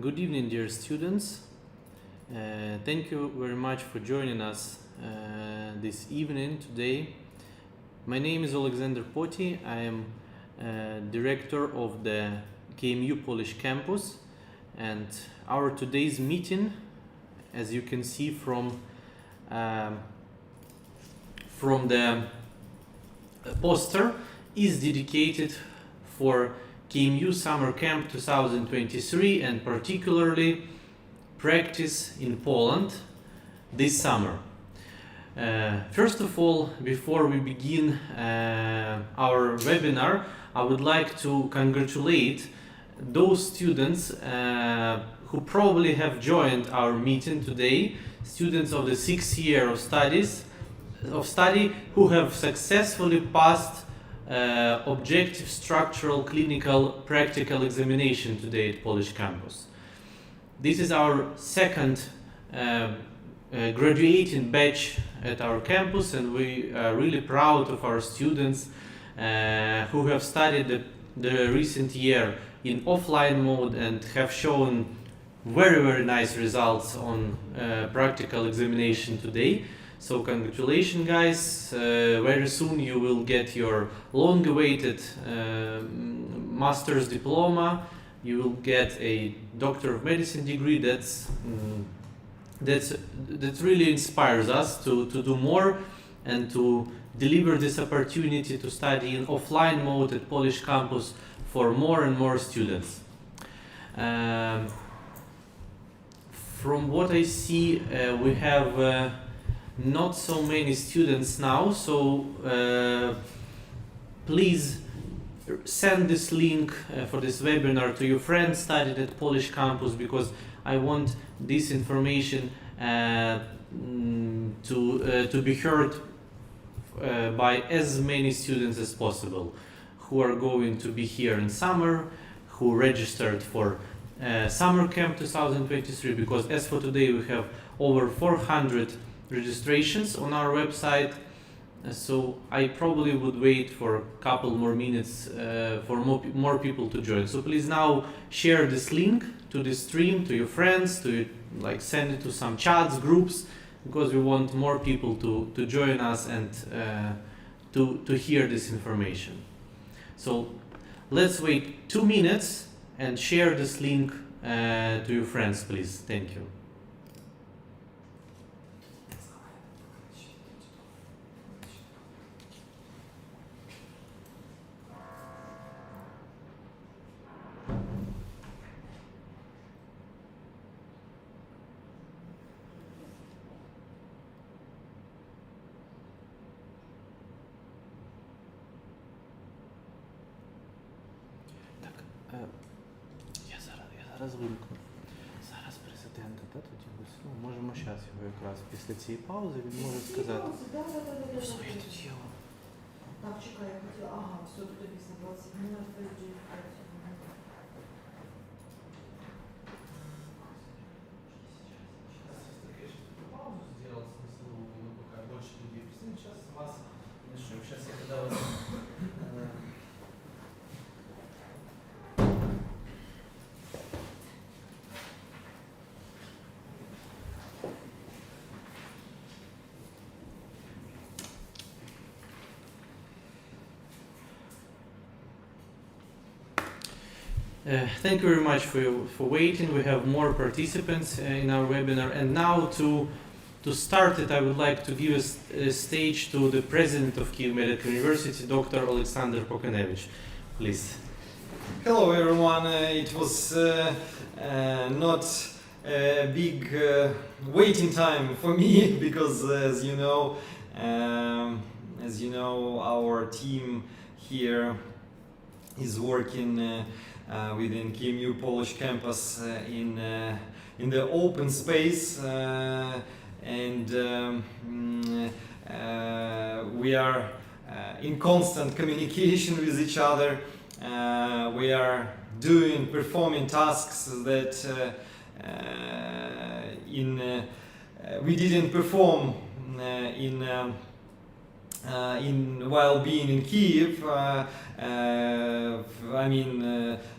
Good evening, dear students. Thank you very much for joining us this evening today. My name is Alexander Poti. I am director of the KMU Polish campus, and our today's meeting, as you can see from the poster, is dedicated for KMU Summer Camp 2023 and particularly practice in Poland this summer. First of all, before we begin our webinar, I would like to congratulate those students who probably have joined our meeting today, students of the 6th year of study who have successfully passed objective structural clinical practical examination today at Polish campus. This is our second graduating batch at our campus, and we are really proud of our students who have studied the recent year in offline mode and have shown very nice results on practical examination today. So congratulations, guys. Very soon you will get your long-awaited master's diploma. You will get a Doctor of Medicine degree. That really inspires us to do more and to deliver this opportunity to study in offline mode at Polish campus for more and more students. From what I see, we have not so many students now, so please send this link for this webinar to your friends studied at Polish campus, because I want this information to be heard by as many students as possible who are going to be here in summer, who registered for Summer Camp 2023, because as for today we have over 400 registrations on our website, so I probably would wait for a couple more minutes for more people to join. So please now share this link to the stream to your friends, to send it to some chats, groups, because we want more people to join us and to hear this information. So let's wait 2 minutes and share this link to your friends, please. Thank you. Зараз вимкну. Зараз президента, тоді можемо зараз його якраз після цієї паузи він може сказати. Все, я тут є. Так, чекай, я хотіла. Ага, все, тут написано 20 минут, Паузу сделал смысловую, но пока больше людей присоединить. Сейчас вас начнем. Сейчас я когда вас... Thank you very much for waiting. We have more participants in our webinar, and now to start it, I would like to give a stage to the president of KMU Medical University, Dr. Alexander Pokanevich. Please. Hello everyone. It was not a big waiting time for me because, as you know, our team here is working within KMU Polish campus in the open space, and we are in constant communication with each other. We are performing tasks that we didn't perform in while being in Kiev,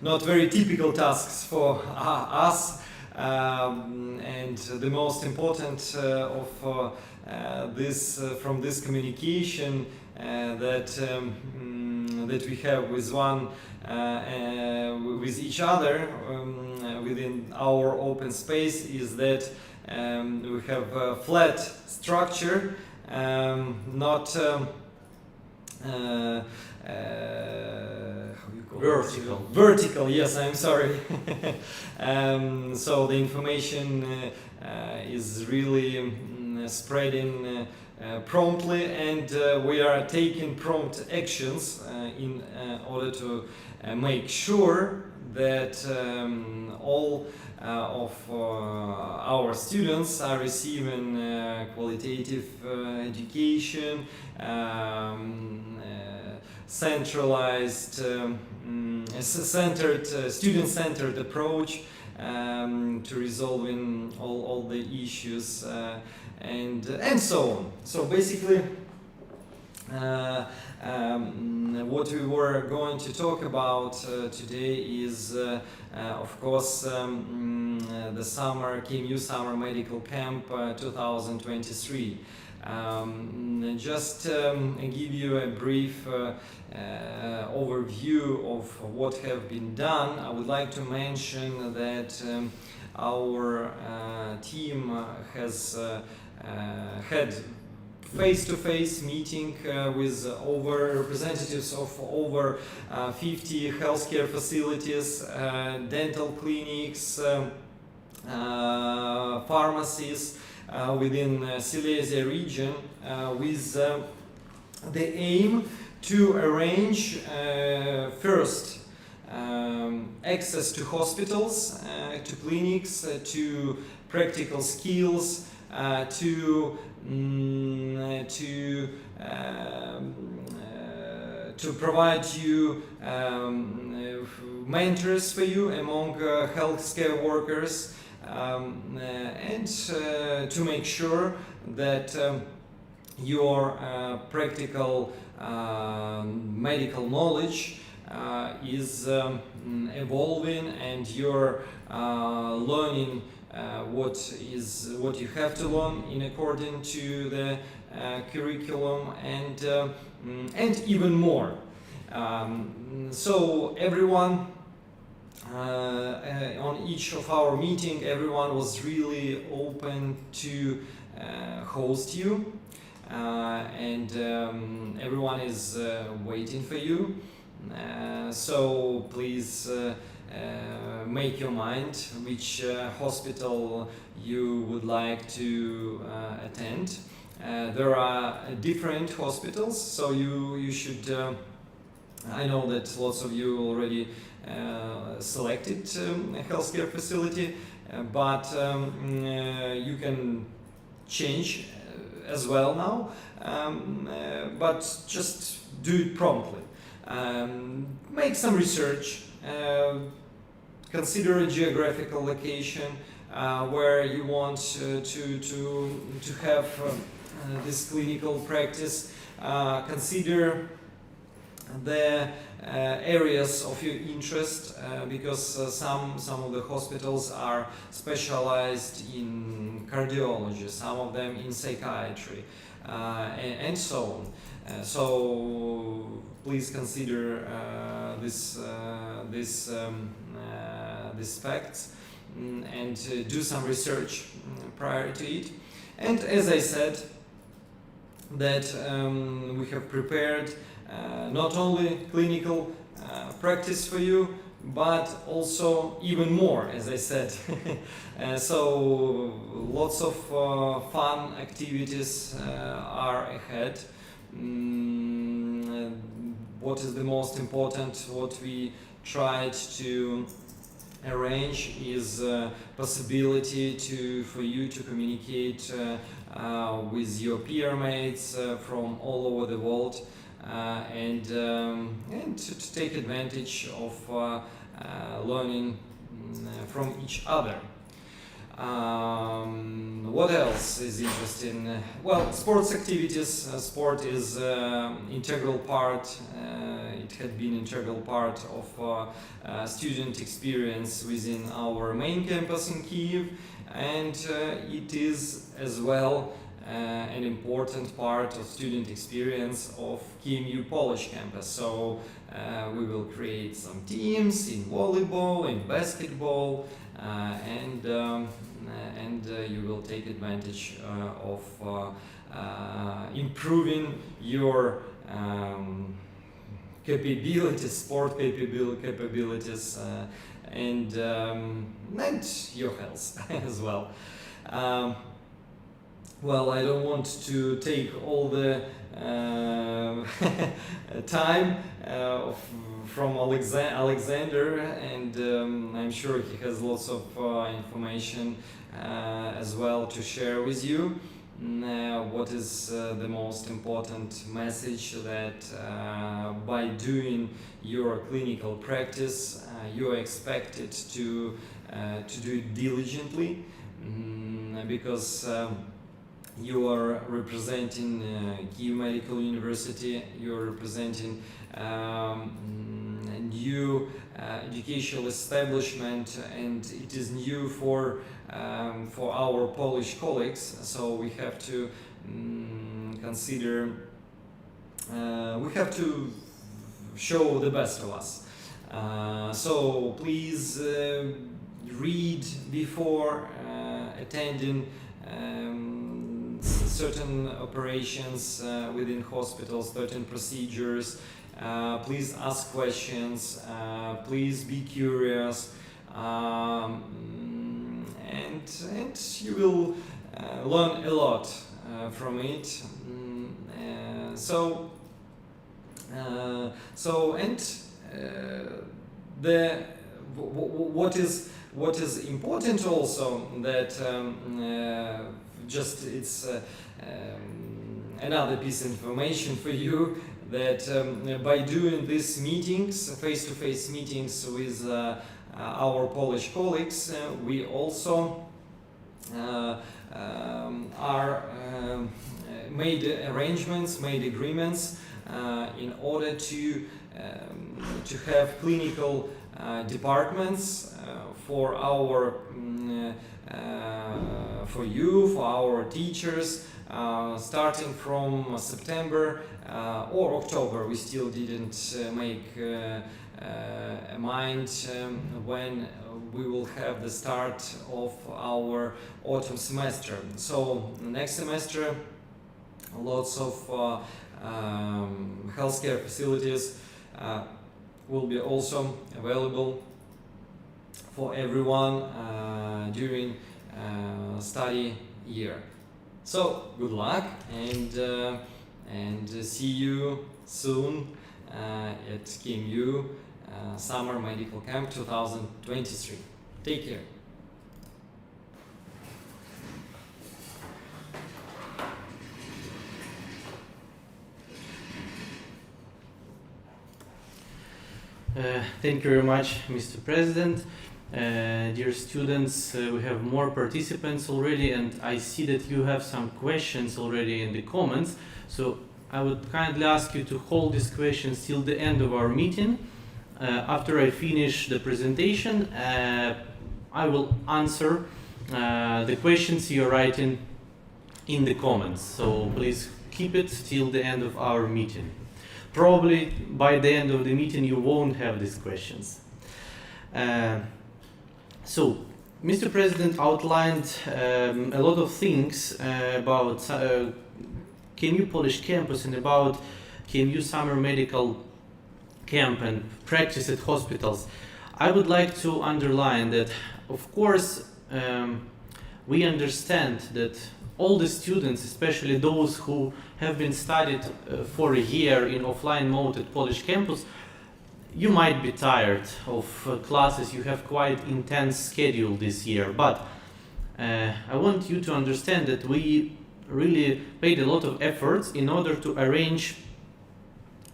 not very typical tasks for us. And the most important of from this communication that we have with each other within our open space is that we have a flat structure, not Vertical. Vertical, yes, I'm sorry. So the information is really spreading promptly, and we are taking prompt actions in order to make sure that all of our students are receiving qualitative education, centralized, student-centered approach to resolving all the issues and so on. So basically, what we were going to talk about today is, of course, the KMU Summer Medical Camp 2023. Just give you a brief overview of what have been done. I would like to mention that our team has had face-to-face meeting with representatives of over 50 healthcare facilities, dental clinics, pharmacies within Silesia region, with the aim to arrange first access to hospitals, to clinics, to practical skills, to provide you mentors for you among healthcare workers, and to make sure that your practical medical knowledge is evolving, and you're learning what you have to learn in accordance to the curriculum, and even more. So everyone on each of our meeting, everyone was really open to host you, and everyone is waiting for you. So please make your mind which hospital you would like to attend. There are different hospitals, so you should. I know that lots of you already selected a healthcare facility, but you can change as well now. But just do it promptly. Make some research. Consider a geographical location where you want to have this clinical practice. Consider the areas of your interest, because some of the hospitals are specialized in cardiology, some of them in psychiatry, and so on. So please consider these facts, and do some research prior to it. And as I said, that we have prepared not only clinical practice for you, but also even more, as I said. So lots of fun activities are ahead. What is the most important, what we tried to arrange is possibility for you to communicate with your peer mates from all over the world, and to take advantage of learning from each other. What else is interesting? Well, sports activities. Sport is integral part. It had been integral part of student experience within our main campus in Kyiv, and it is as well an important part of student experience of KMU Polish campus. So we will create some teams in volleyball, in basketball, and you will take advantage of improving your capabilities, sport capabilities, and your health as well. Well, I don't want to take all the time from Alexander, and I'm sure he has lots of information as well to share with you. What is the most important message? That by doing your clinical practice, you are expected to do it diligently, because you are representing Kyiv Medical University, you are representing new educational establishment, and it is new for our Polish colleagues, so we have to consider, we have to show the best of us. So please read before attending certain operations within hospitals, certain procedures. Please ask questions, please be curious, and you will learn a lot from it. What is important also, that just it's another piece of information for you, that by doing these meetings, face-to-face meetings with our Polish colleagues, we also made arrangements, made agreements in order to have clinical departments for our for you, for our teachers, starting from September or October. We still didn't make a mind when we will have the start of our autumn semester. So next semester, lots of healthcare facilities will be also available for everyone during study year. So good luck, and see you soon at KMU Summer Medical Camp 2023. Take care. Thank you very much, Mr. President. Dear students, we have more participants already, and I see that you have some questions already in the comments. So I would kindly ask you to hold these questions till the end of our meeting. After I finish the presentation, I will answer the questions you're writing in the comments. So please keep it till the end of our meeting. Probably by the end of the meeting you won't have these questions. So, Mr. President outlined a lot of things about KMU Polish campus and about KMU Summer Medical Camp and practice at hospitals. I would like to underline that, of course, we understand that all the students, especially those who have been studied for a year in offline mode at Polish campus, you might be tired of classes. You have quite intense schedule this year, but I want you to understand that we really paid a lot of efforts in order to arrange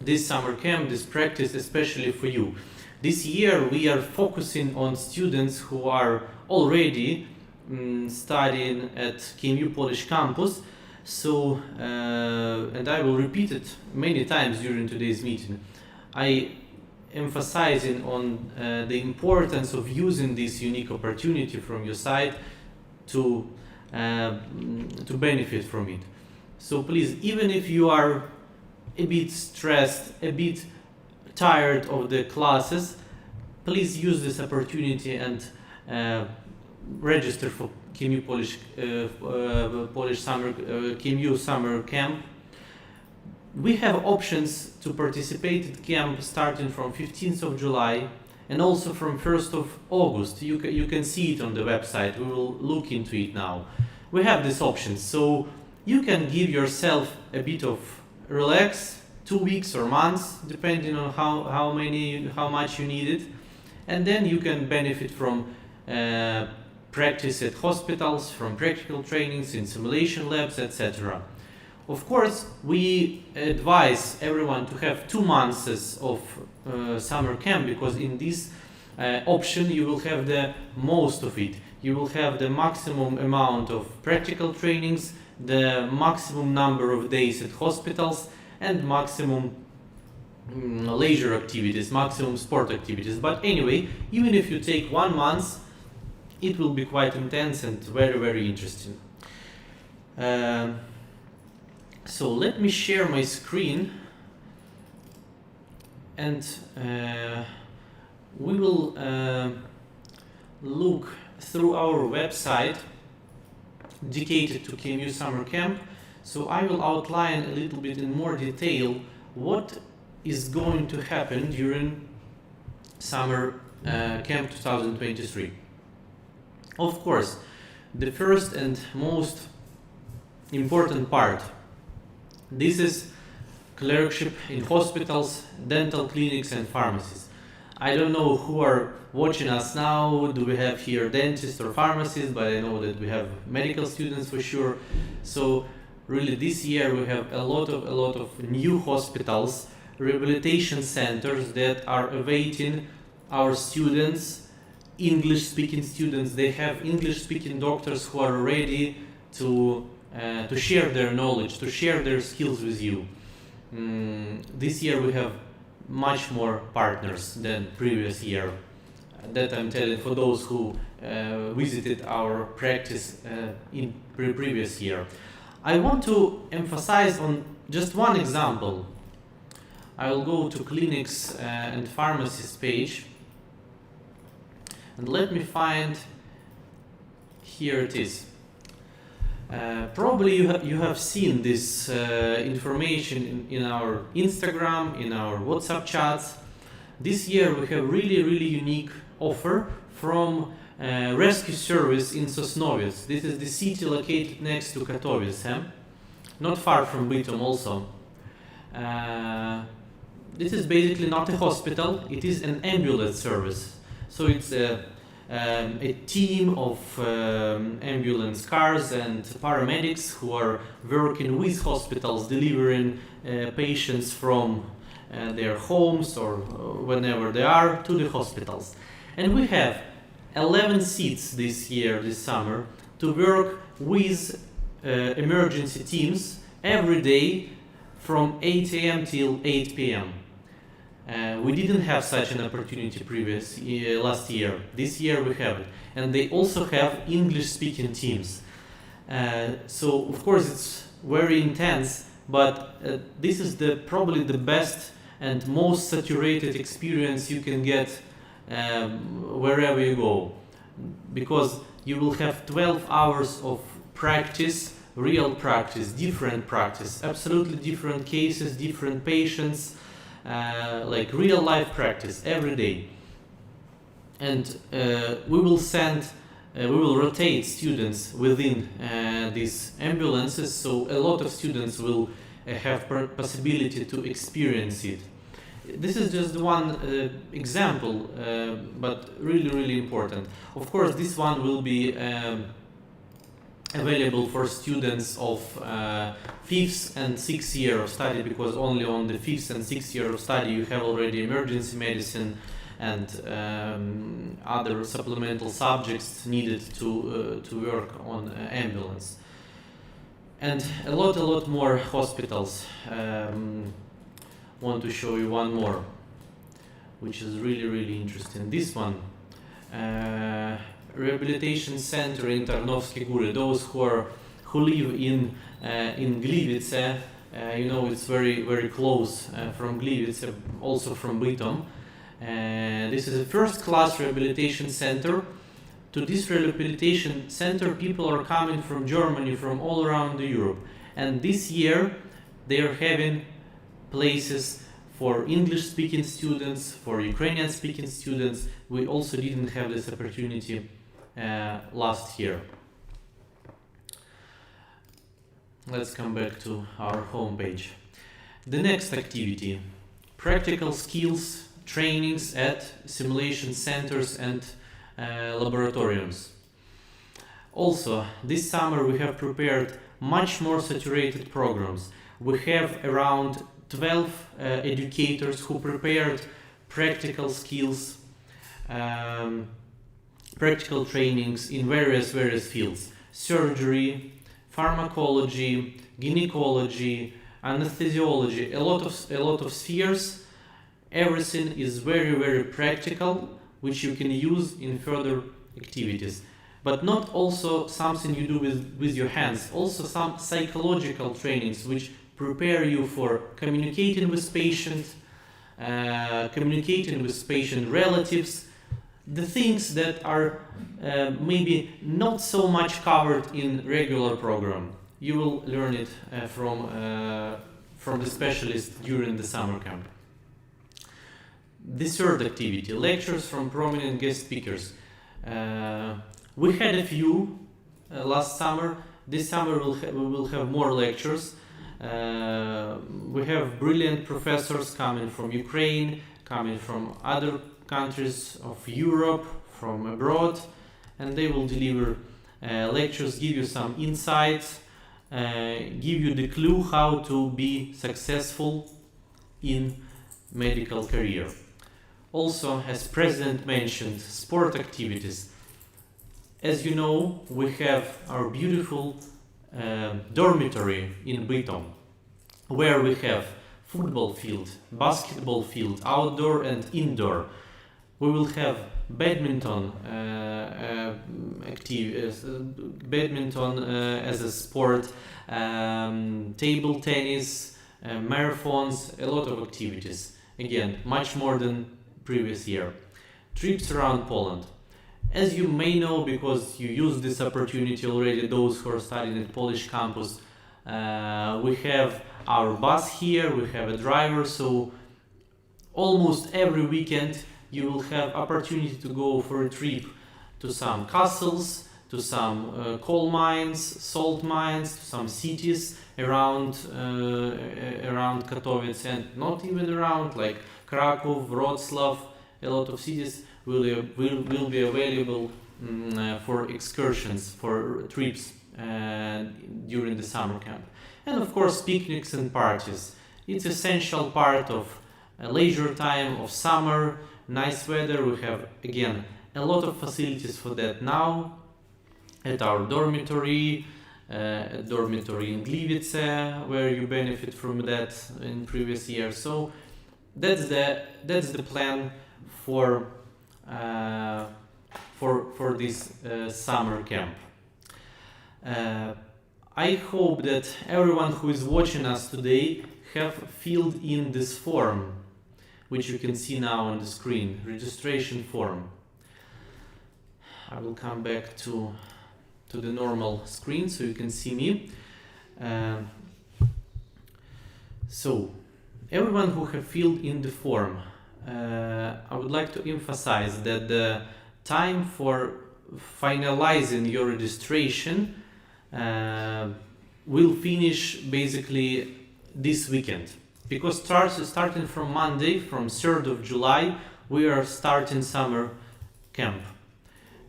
this summer camp, this practice, especially for you. This year we are focusing on students who are already studying at KMU Polish campus. So, and I will repeat it many times during today's meeting, I emphasizing on the importance of using this unique opportunity from your side to benefit from it. So please, even if you are a bit stressed, a bit tired of the classes, please use this opportunity and register for KMU KMU Summer Camp. We have options to participate at camp starting from 15th of July and also from 1st of August. You can see it on the website. We will look into it now. We have these options, so you can give yourself a bit of relax, 2 weeks or months, depending on how much you need it, and then you can benefit from practice at hospitals, from practical trainings in simulation labs, etc. Of course, we advise everyone to have 2 months of summer camp, because in this option you will have the most of it. You will have the maximum amount of practical trainings, the maximum number of days at hospitals, and maximum leisure activities, maximum sport activities. But anyway, even if you take 1 month, it will be quite intense and very, very interesting. So let me share my screen, and we will look through our website dedicated to KMU Summer Camp. So I will outline a little bit in more detail what is going to happen during Summer Camp 2023. Of course, the first and most important part, this is clerkship in hospitals, dental clinics and pharmacies. I don't know who are watching us now. Do we have here dentists or pharmacists? But I know that we have medical students for sure. So really this year we have a lot of new hospitals, rehabilitation centers that are awaiting our students, English-speaking students. They have English-speaking doctors who are ready to share their knowledge, to share their skills with you. This year we have much more partners than previous year. That I'm telling for those who visited our practice in previous year. I want to emphasize on just one example. I will go to clinics and pharmacies page, and let me find, here it is. Probably you have seen this information in our Instagram, in our WhatsApp chats. This year we have really unique offer from rescue service in Sosnowiec. This is the city located next to Katowice, not far from Bytom also. This is basically not a hospital, it is an ambulance service. So it's a team of ambulance cars and paramedics who are working with hospitals, delivering patients from their homes or whenever they are to the hospitals. And we have 11 seats this year, this summer, to work with emergency teams every day from 8 a.m. till 8 p.m. We didn't have such an opportunity last year. This year we have it. And they also have English-speaking teams. So of course it's very intense, but this is probably the best and most saturated experience you can get wherever you go. Because you will have 12 hours of practice, real practice, different practice, absolutely different cases, different patients, like real life practice every day. And we will rotate students within these ambulances, so a lot of students will have possibility to experience it. This is just one example, but really important. Of course, this one will be available for students of 5th and 6th year of study, because only on the 5th and 6th year of study you have already emergency medicine and other supplemental subjects needed to work on ambulance. And a lot more hospitals. Want to show you one more, which is really interesting. This one, rehabilitation center in Tarnowskie Góry. Those who live in Gliwice, you know, it's very close from Gliwice, also from Bytom. This is a first-class rehabilitation center. To this rehabilitation center, people are coming from Germany, from all around Europe. And this year, they are having places for English-speaking students, for Ukrainian-speaking students. We also didn't have this opportunity last year. Let's come back to our homepage. The next activity, practical skills trainings at simulation centers and laboratoriums. Also, this summer we have prepared much more saturated programs. We have around 12 educators who prepared practical skills, practical trainings in various fields: surgery, pharmacology, gynecology, anesthesiology, a lot of spheres. Everything is very practical, which you can use in further activities. But not also something you do with your hands, also some psychological trainings which prepare you for communicating with patients, communicating with patient relatives, the things that are maybe not so much covered in regular program. You will learn it from the specialist during the summer camp. The third activity, lectures from prominent guest speakers. We had a few last summer. This summer we will have more lectures. We have brilliant professors coming from Ukraine, coming from other countries of Europe, from abroad, and they will deliver lectures, give you some insights, give you the clue how to be successful in medical career. Also, as President mentioned, sport activities. As you know, we have our beautiful dormitory in Bytom, where we have football field, basketball field, outdoor and indoor. We will have badminton badminton as a sport, table tennis, marathons, a lot of activities. Again, much more than previous year. Trips around Poland. As you may know, because you used this opportunity already, those who are studying at Polish campus, we have our bus here, we have a driver, so almost every weekend you will have opportunity to go for a trip to some castles, to some coal mines, salt mines, to some cities around Katowice, and not even around, like Kraków, Wrocław. A lot of cities will be available for excursions, for trips during the summer camp. And of course, picnics and parties. It's essential part of leisure time of summer, nice weather. We have, again, a lot of facilities for that now at our dormitory, in Gliwice, where you benefit from that in previous years. So that's the plan for this summer camp. I hope that everyone who is watching us today have filled in this form, which you can see now on the screen, registration form. I will come back to the normal screen so you can see me. So, everyone who have filled in the form, I would like to emphasize that the time for finalizing your registration will finish basically this weekend, because starting from Monday, from 3rd of July, we are starting summer camp,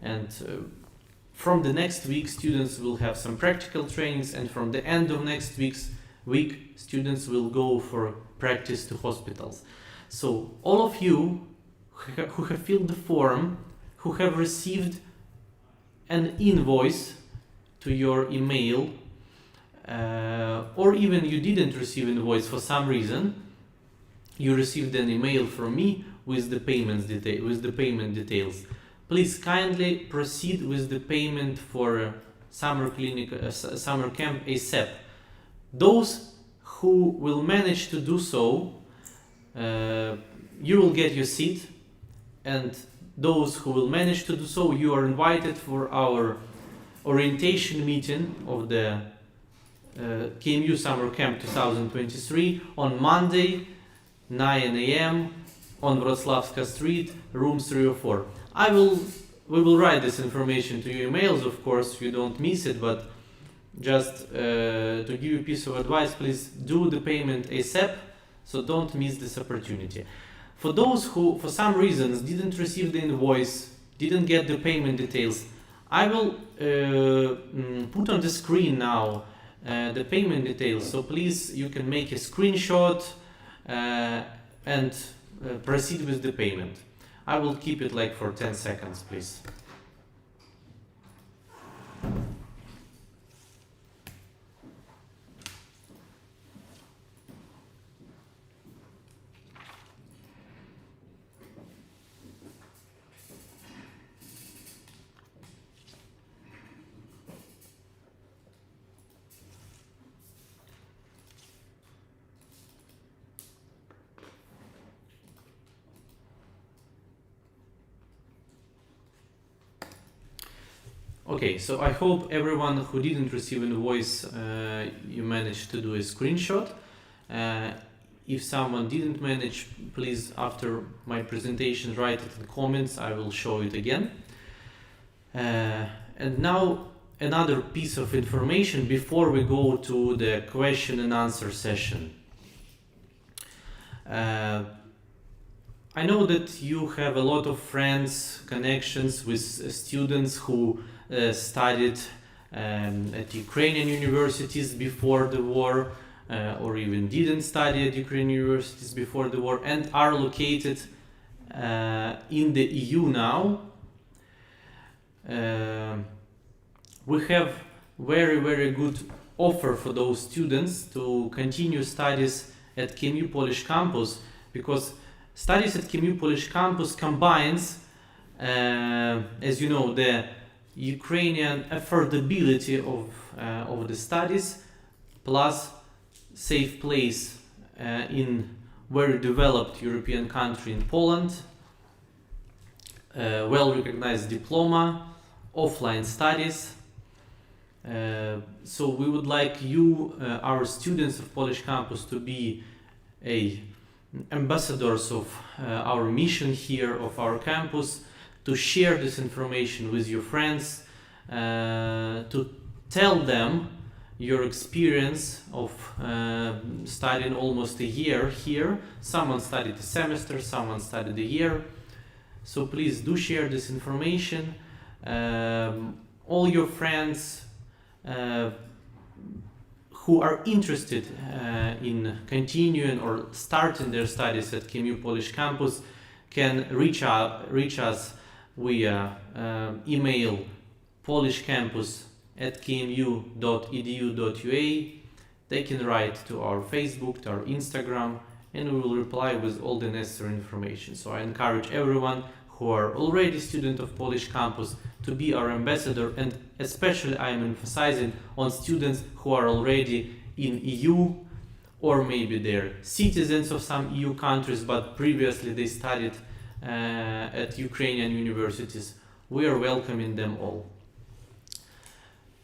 and from the next week students will have some practical trainings, and from the end of next week students will go for practice to hospitals. So all of you who have filled the form, who have received an invoice to your email, or even you didn't receive an invoice for some reason, you received an email from me with the payment details. Please kindly proceed with the payment for summer camp ASAP. Those who will manage to do so, you will get your seat, and those who will manage to do so, you are invited for our orientation meeting of the KMU Summer Camp 2023 on Monday, 9 a.m. on Wrocławska Street, room 304. We will write this information to your emails, of course, you don't miss it, but just to give you a piece of advice, please do the payment ASAP, so don't miss this opportunity. For those who, for some reasons, didn't receive the invoice, didn't get the payment details, I will put on the screen now the payment details, so please you can make a screenshot and proceed with the payment. I will keep it like for 10 seconds, please. Okay, so I hope everyone who didn't receive an invoice, you managed to do a screenshot. If someone didn't manage, please after my presentation write it in the comments, I will show it again. And now another piece of information before we go to the question and answer session. I know that you have a lot of friends, connections with students who studied at Ukrainian universities before the war, or even didn't study at Ukrainian universities before the war and are located in the EU now. We have very good offer for those students to continue studies at KMU Polish campus, because studies at KMU Polish campus combines, as you know, the Ukrainian affordability of the studies plus safe place in very developed European country in Poland, well-recognized diploma, offline studies. So we would like you, our students of Polish campus, to be ambassadors of our mission here, of our campus, to share this information with your friends, to tell them your experience of studying almost a year here. Someone studied a semester, someone studied a year. So please do share this information. All your friends who are interested in continuing or starting their studies at KMU Polish campus can reach us via email polishcampus@kmu.edu.ua. They can write to our Facebook, to our Instagram, and we will reply with all the necessary information. So I encourage everyone who are already student of Polish campus to be our ambassador, and especially I am emphasizing on students who are already in EU, or maybe they're citizens of some EU countries but previously they studied at Ukrainian universities. We are welcoming them all.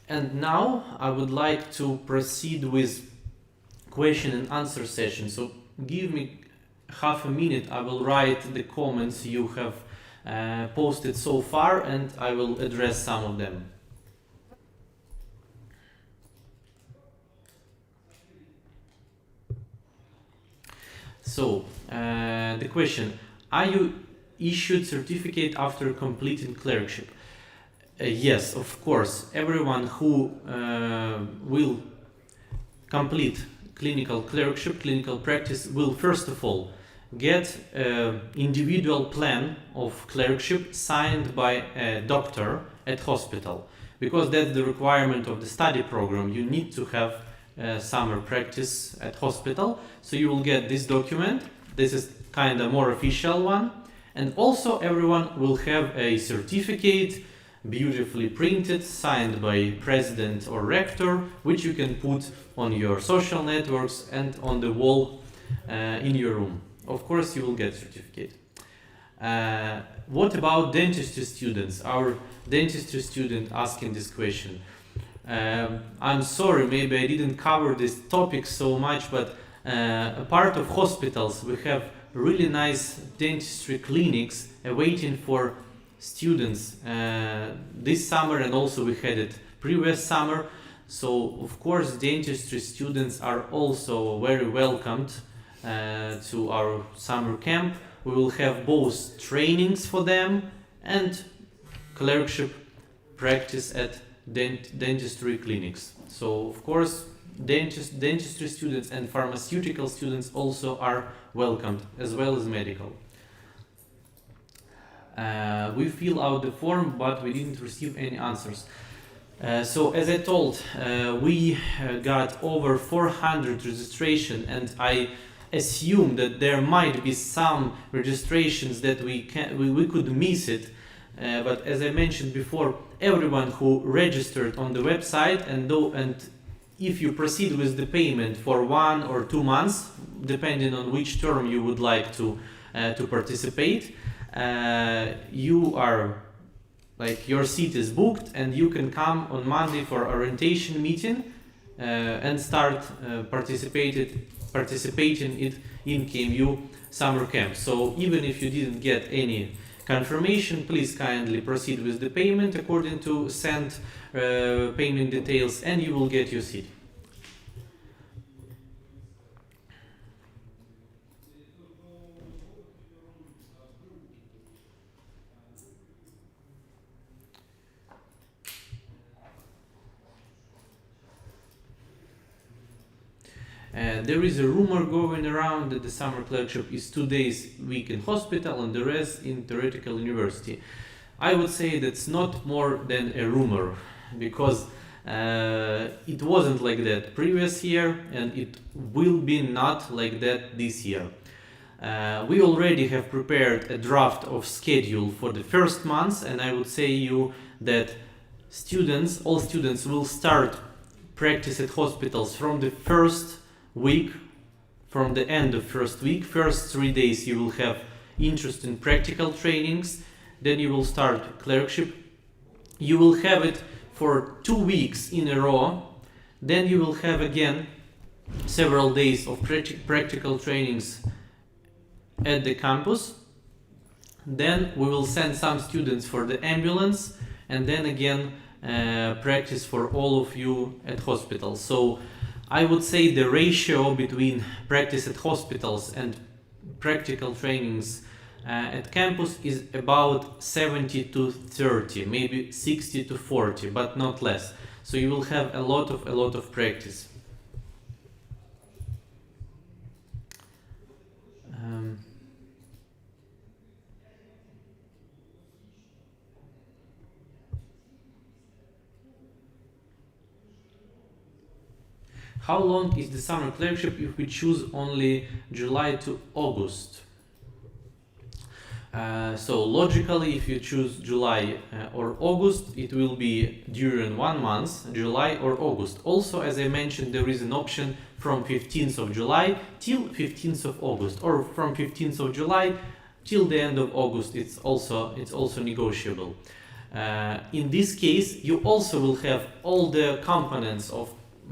And now I would like to proceed with question and answer session. So give me half a minute, I will write the comments you have posted so far and I will address some of them. So the question, are you issued certificate after completing clerkship? Yes, of course. Everyone who will complete clinical clerkship, clinical practice, will first of all get an individual plan of clerkship signed by a doctor at hospital, because that's the requirement of the study program. You need to have summer practice at hospital, so you will get this document. This is kind of more official one, and also everyone will have a certificate, beautifully printed, signed by president or rector, which you can put on your social networks and on the wall in your room. Of course, you will get certificate. What about dentistry students? Our dentistry student asking this question. I'm sorry, maybe I didn't cover this topic so much, but a part of hospitals, we have really nice dentistry clinics awaiting for students this summer, and also we had it previous summer. So of course dentistry students are also very welcomed to our summer camp. We will have both trainings for them and clerkship practice at dentistry clinics. So of course dentistry students and pharmaceutical students also are welcomed, as well as medical. We fill out the form, but we didn't receive any answers. So as I told, we got over 400 registration, and I assume that there might be some registrations that we could miss it. But as I mentioned before, everyone who registered on the website, and if you proceed with the payment for 1 or 2 months, depending on which term you would like to participate, you are your seat is booked, and you can come on Monday for orientation meeting and start participating it in KMU Summer Camp. So even if you didn't get any confirmation, please kindly proceed with the payment according to sent payment details, and you will get your seat. There is a rumor going around that the summer clerkship is 2 days a week in hospital and the rest in theoretical university. I would say that's not more than a rumor, because it wasn't like that previous year, and it will be not like that this year. We already have prepared a draft of schedule for the first months, and I would say you that all students will start practice at hospitals from the first week, from the end of first week. First 3 days you will have interest in practical trainings, then you will start clerkship. You will have it for 2 weeks in a row, then you will have again several days of practical trainings at the campus. Then we will send some students for the ambulance, and then again practice for all of you at hospitals. So I would say the ratio between practice at hospitals and practical trainings at campus is about 70 to 30, maybe 60 to 40, but not less. So you will have a lot of practice. How long is the summer clerkship if we choose only July to August? So logically, if you choose July or August, it will be during 1 month, July or August. Also, as I mentioned, there is an option from 15th of July till 15th of August, or from 15th of July till the end of August. It's also negotiable. In this case, you also will have all the components of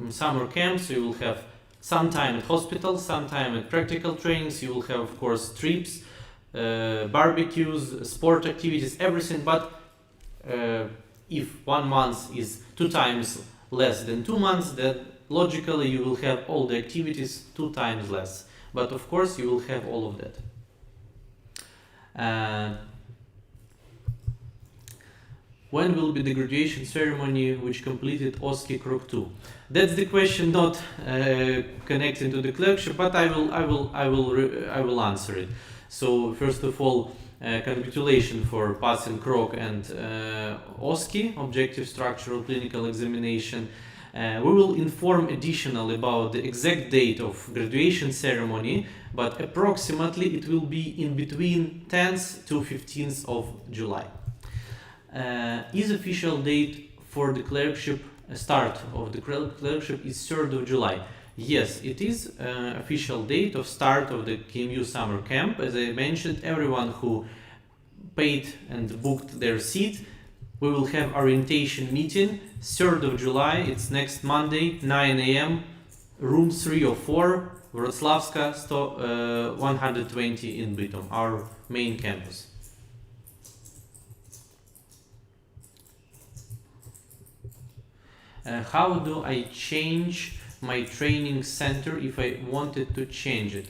summer camp. So you will have some time at hospital, some time at practical trainings. You will have, of course, trips, barbecues, sport activities, everything. But if 1 month is 2 times less than 2 months, then logically you will have all the activities 2 times less. But of course you will have all of that. when will be the graduation ceremony which completed OSCE Krok 2? That's the question not connecting to the clerkship, but I will answer it. So first of all, congratulations for passing Krok and OSCE, Objective Structural Clinical Examination. We will inform additionally about the exact date of graduation ceremony, but approximately it will be in between 10th to 15th of July. Is official date for the clerkship, start of the clerkship is 3rd of July. Yes, it is official date of start of the KMU Summer Camp. As I mentioned, everyone who paid and booked their seat, we will have orientation meeting 3rd of July. It's next Monday, 9 a.m. room 304, Wrocławska 120 in Bytom, our main campus. How do I change my training center if I wanted to change it?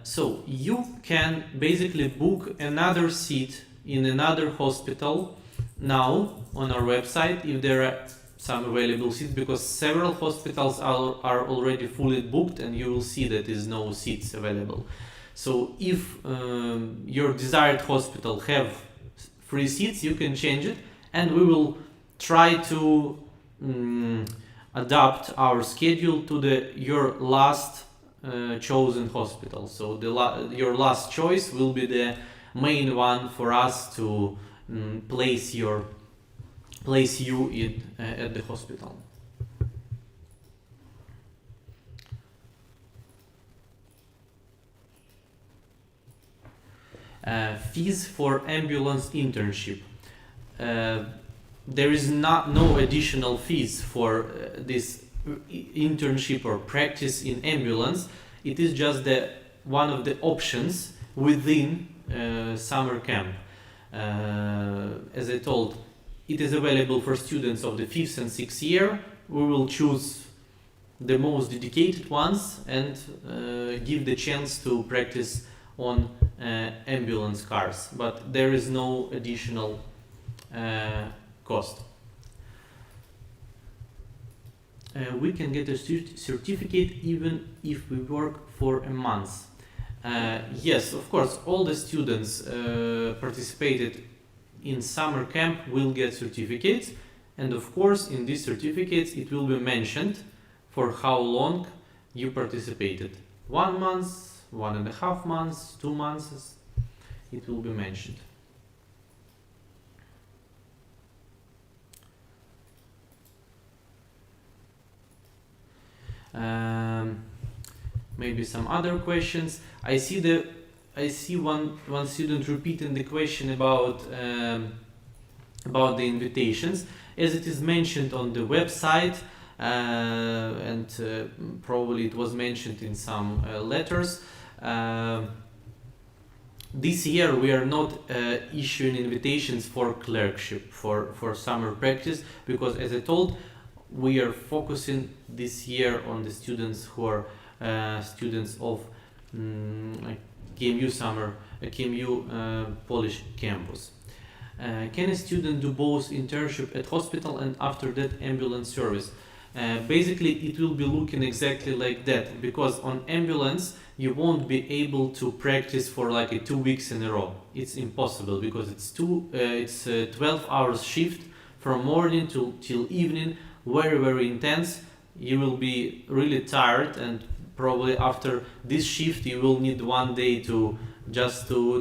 So you can basically book another seat in another hospital now on our website if there are some available seats, because several hospitals are already fully booked and you will see that there is no seats available. So if your desired hospital have free seats, you can change it, and we will try to adapt our schedule to your last chosen hospital. So your last choice will be the main one for us to place you at the hospital. Fees for ambulance internship. There is no additional fees for this internship or practice in ambulance. It is just one of the options within summer camp. As I told, it is available for students of the 5th and 6th year. We will choose the most dedicated ones and give the chance to practice on ambulance cars, but there is no additional cost. We can get a certificate even if we work for a month. Yes, of course, all the students participated in summer camp will get certificates, and of course in these certificates it will be mentioned for how long you participated. 1 month, 1.5 months, 2 months, it will be mentioned. Maybe some other questions. I see one student repeating the question about the invitations, as it is mentioned on the website, and probably it was mentioned in some letters. This year we are not issuing invitations for clerkship for summer practice, because as I told, we are focusing this year on the students who are students of KMU Polish campus. Can a student do both internship at hospital and after that ambulance service? Basically it will be looking exactly like that, because on ambulance you won't be able to practice for like 2 weeks in a row. It's impossible, because it's a 12 hours shift from morning till evening, very intense. You will be really tired, and probably after this shift you will need 1 day to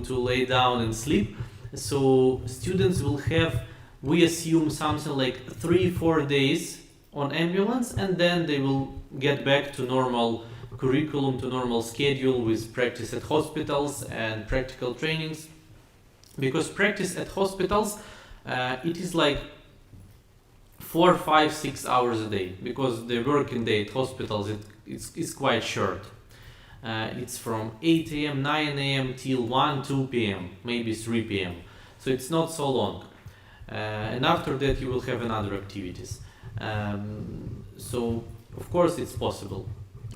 lay down and sleep. So students will have, we assume, something like 3-4 days on ambulance, and then they will get back to normal curriculum, to normal schedule with practice at hospitals and practical trainings. Because practice at hospitals, it is like 4, 5, 6 hours a day, because the working day at hospitals it's quite short. It's from 8 a.m., 9 a.m. till 1, 2 p.m., maybe 3 p.m. So it's not so long. And after that you will have another activities. So of course it's possible,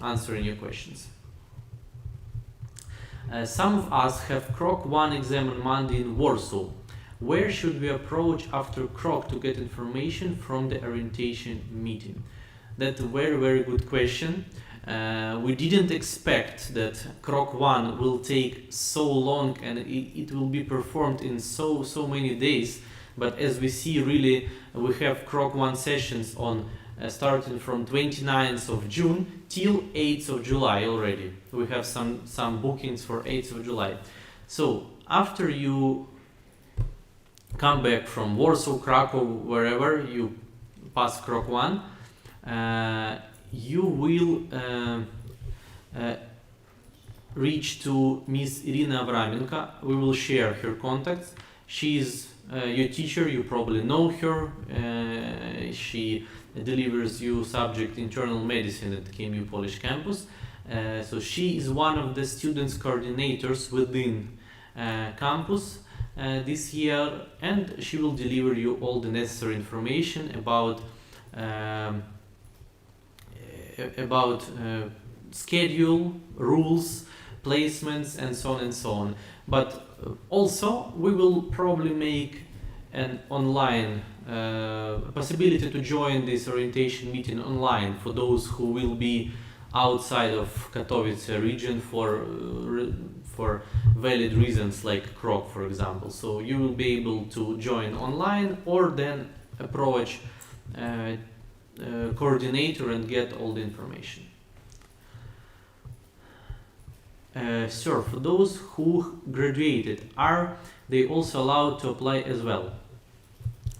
answering your questions. Some of us have Krok 1 exam on Monday in Warsaw. Where should we approach after CROC to get information from the orientation meeting? That's a very, very good question. We didn't expect that CROC 1 will take so long and it will be performed in so many days. But as we see, really, we have CROC 1 sessions on starting from 29th of June till 8th of July already. We have some bookings for 8th of July. So after you come back from Warsaw, Krakow, wherever you pass CROC 1, you will reach to Miss Irina Avramenko. We will share her contacts. She is your teacher, you probably know her. She delivers you subject internal medicine at KMU Polish campus. So she is one of the students coordinators within campus this year, and she will deliver you all the necessary information about schedule, rules, placements, and so on and so on. But also we will probably make an online possibility to join this orientation meeting online for those who will be outside of Katowice region for valid reasons like CROC, for example. So you will be able to join online or then approach coordinator and get all the information. Sir, for those who graduated, are they also allowed to apply as well?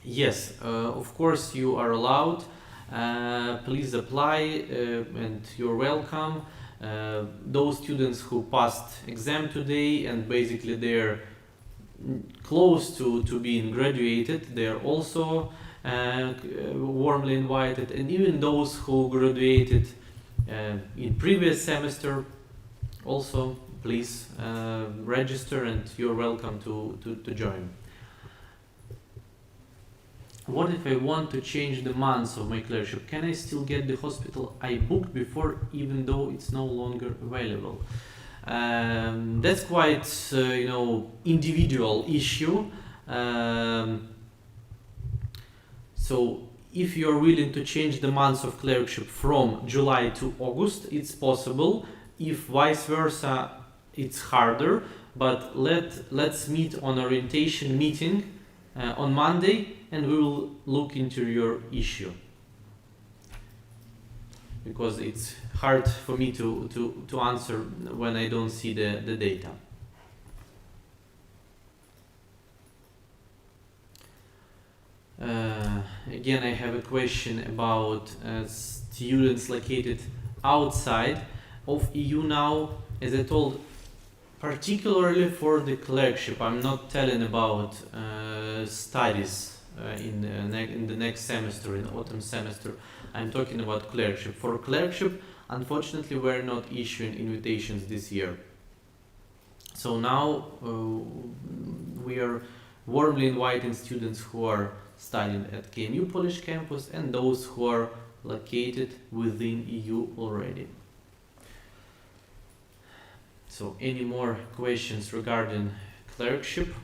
Yes, of course you are allowed. Please apply and you're welcome. Those students who passed exam today and basically they're close to being graduated, they're also warmly invited, and even those who graduated in previous semester, also please register and you're welcome to join. What if I want to change the months of my clerkship? Can I still get the hospital I booked before, even though it's no longer available? That's quite individual issue. So if you're willing to change the months of clerkship from July to August, it's possible. If vice versa, it's harder. But let's meet on orientation meeting on Monday, and we will look into your issue, because it's hard for me to answer when I don't see the data. Again, I have a question about students located outside of EU now. As I told, particularly for the clerkship, I'm not telling about studies in the next semester, in autumn semester. I'm talking about clerkship. For clerkship, unfortunately, we're not issuing invitations this year. So now we are warmly inviting students who are studying at KMU Polish campus and those who are located within EU already. So any more questions regarding clerkship?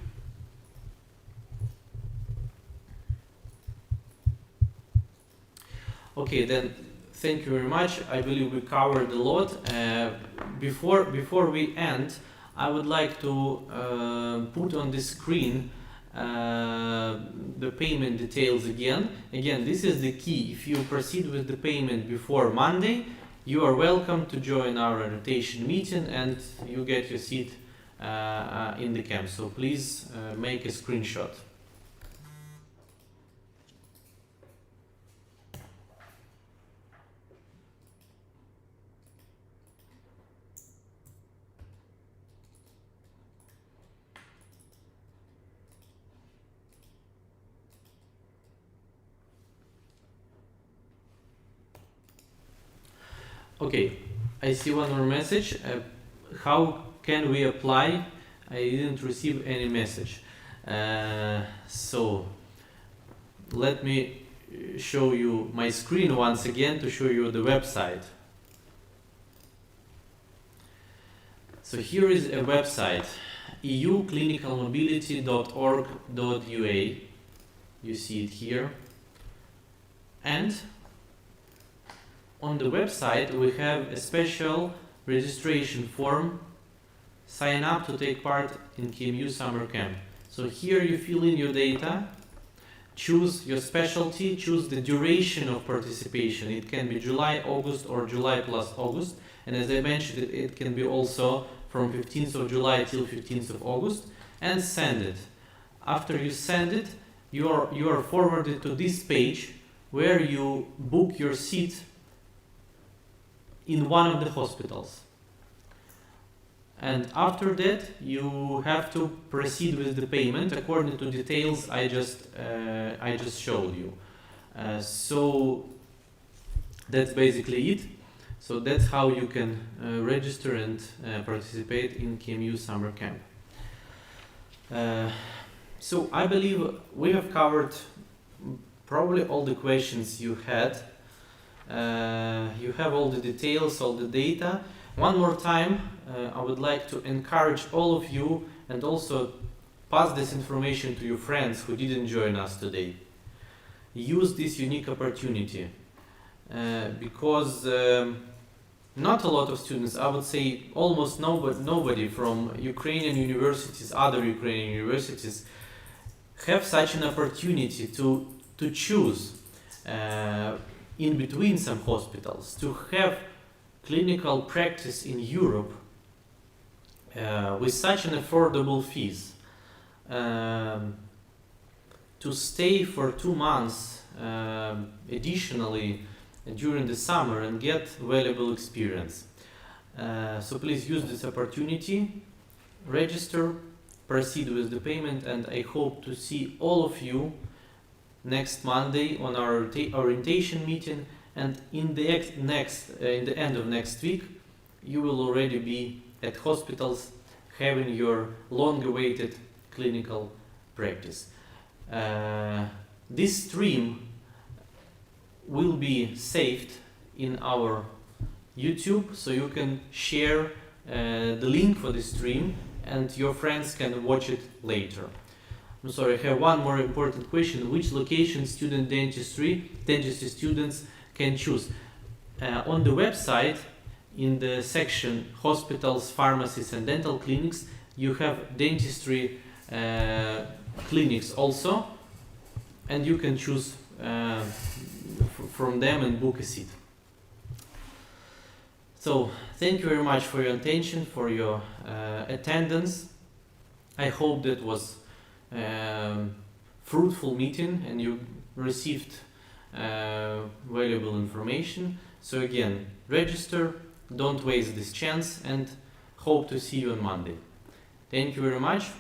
Okay, then thank you very much. I believe we covered a lot. Before we end, I would like to put on the screen the payment details again. Again, this is the key. If you proceed with the payment before Monday, you are welcome to join our orientation meeting and you get your seat in the camp. So please make a screenshot. Okay, I see one more message. How can we apply? I didn't receive any message. So let me show you my screen once again to show you the website. So here is a website. euclinicalmobility.org.ua. You see it here. And on the website we have a special registration form. Sign up to take part in KMU Summer Camp. So here you fill in your data, choose your specialty, choose the duration of participation. It can be July, August, or July plus August. And as I mentioned, it can be also from 15th of July till 15th of August, and send it. After you send it, you are forwarded to this page where you book your seat in one of the hospitals. And after that, you have to proceed with the payment according to details I just showed you. So that's basically it. So that's how you can register and participate in KMU Summer Camp. So I believe we have covered probably all the questions you had. You have all the details, all the data. One more time, I would like to encourage all of you and also pass this information to your friends who didn't join us today. Use this unique opportunity because not a lot of students, I would say almost nobody from Ukrainian universities, other Ukrainian universities, have such an opportunity to choose in between some hospitals, to have clinical practice in Europe with such an affordable fees, to stay for 2 months additionally during the summer and get valuable experience. So please use this opportunity, register, proceed with the payment, and I hope to see all of you next Monday on our orientation meeting, and in the end of next week you will already be at hospitals having your long-awaited clinical practice. This stream will be saved in our YouTube, so you can share the link for the stream and your friends can watch it later. I'm sorry, I have one more important question. Which location student dentistry students can choose? On the website, in the section hospitals, pharmacies and dental clinics, you have dentistry clinics also, and you can choose from them and book a seat. So thank you very much for your attention, for your attendance. I hope that was fruitful meeting and you received valuable information. So again, register, don't waste this chance, and hope to see you on Monday. Thank you very much.